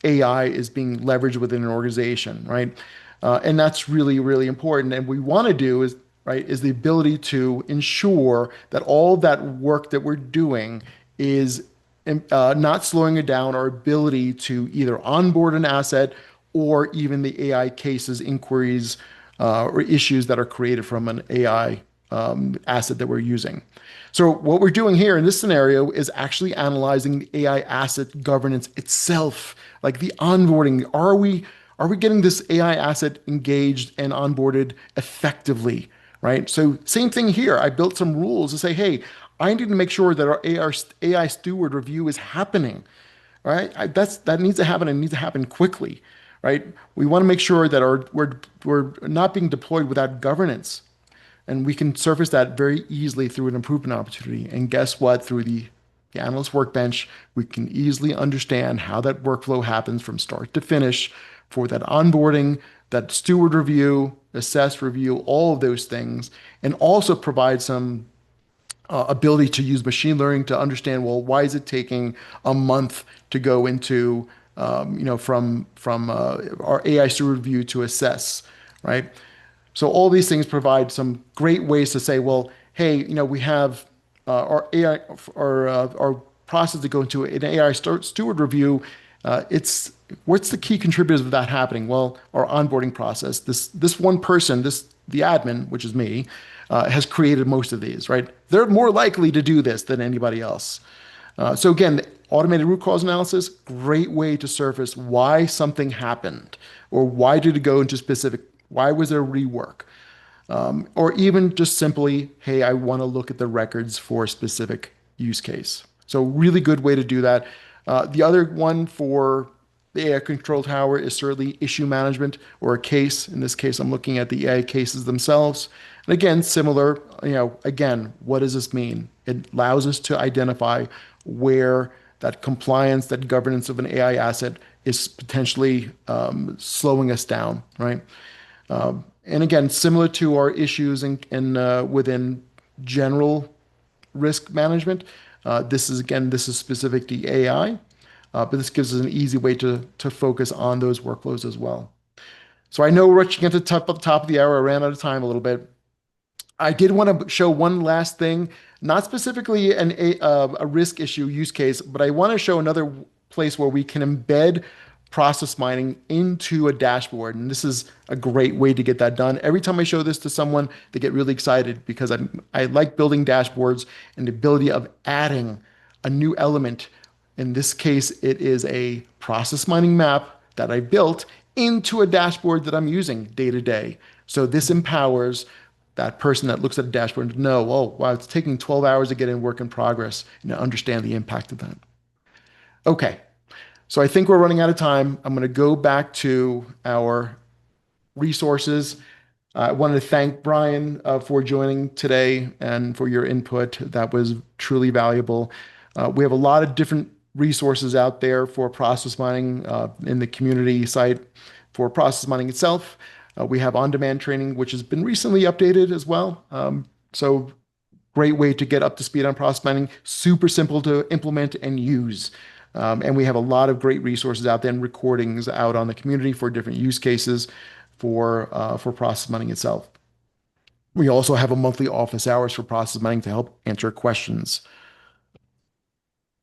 AI is being leveraged within an organization, right? And that's really, really important. And what we want to do is the ability to ensure that all that work that we're doing is not slowing it down our ability to either onboard an asset or even the AI cases, inquiries, or issues that are created from an AI asset that we're using. So what we're doing here in this scenario is actually analyzing the AI asset governance itself, like the onboarding. Are we getting this AI asset engaged and onboarded effectively, right? So same thing here. I built some rules to say, hey, I need to make sure that our AI steward review is happening, right? That needs to happen and needs to happen quickly, right? We want to make sure that we're not being deployed without governance, and we can surface that very easily through an improvement opportunity. And guess what? Through the analyst workbench, we can easily understand how that workflow happens from start to finish for that onboarding, that steward review, assess review, all of those things, and also provide some ability to use machine learning to understand, well, why is it taking a month to go into, from our AI steward review to assess, right? So all these things provide some great ways to say, well, hey, we have our AI, our process to go into an AI steward review. It's what's the key contributors of that happening? Well, our onboarding process. This one person, the admin, which is me, has created most of these, right? They're more likely to do this than anybody else. So again, automated root cause analysis, great way to surface why something happened, or why did it go into specific, why was there rework? Or even just simply, hey, I want to look at the records for a specific use case. So really good way to do that. The other one for the AI control tower is certainly issue management or a case. In this case, I'm looking at the AI cases themselves. And again, similar, again, what does this mean? It allows us to identify where that compliance, that governance of an AI asset is potentially slowing us down, right? And again, similar to our issues within general risk management, this is specific to AI, but this gives us an easy way to focus on those workflows as well. So I know we're reaching at the top of the hour. I ran out of time a little bit. I did want to show one last thing, not specifically a risk issue use case, but I want to show another place where we can embed process mining into a dashboard. And this is a great way to get that done. Every time I show this to someone, they get really excited because I like building dashboards and the ability of adding a new element. In this case, it is a process mining map that I built into a dashboard that I'm using day to day. So this empowers that person that looks at a dashboard to know, oh, wow, it's taking 12 hours to get in work in progress and to understand the impact of that. Okay, so I think we're running out of time. I'm going to go back to our resources. I wanted to thank Brian for joining today and for your input. That was truly valuable. We have a lot of different resources out there for process mining in the community site for process mining itself. We have on-demand training, which has been recently updated as well. So great way to get up to speed on process mining, super simple to implement and use. And we have a lot of great resources out there and recordings out on the community for different use cases for process mining itself. We also have a monthly office hours for process mining to help answer questions.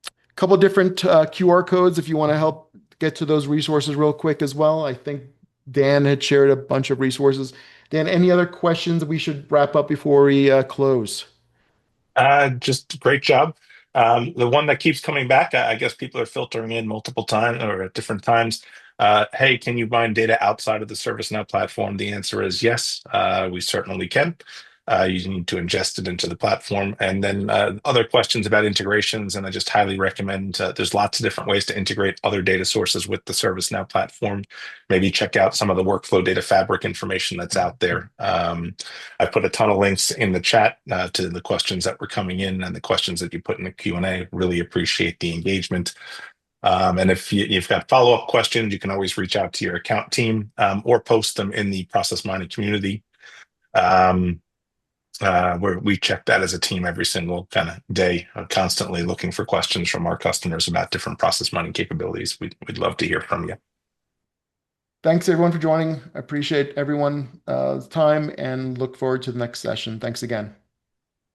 A couple of different QR codes if you want to help get to those resources real quick as well. I think Dan had shared a bunch of resources. Dan, any other questions we should wrap up before we close? Just great job. The one that keeps coming back, I guess people are filtering in multiple times or at different times. Hey, can you mine data outside of the ServiceNow platform? The answer is yes, we certainly can. You need to ingest it into the platform. And then other questions about integrations, and I just highly recommend, there's lots of different ways to integrate other data sources with the ServiceNow platform. Maybe check out some of the workflow data fabric information that's out there. I put a ton of links in the chat to the questions that were coming in and the questions that you put in the Q&A. Really appreciate the engagement. And if you've got follow-up questions, you can always reach out to your account team or post them in the process mining community. Where we check that as a team every single kind of day, constantly looking for questions from our customers about different process mining capabilities. We'd love to hear from you. Thanks everyone for joining. I appreciate everyone's time and look forward to the next session. Thanks again.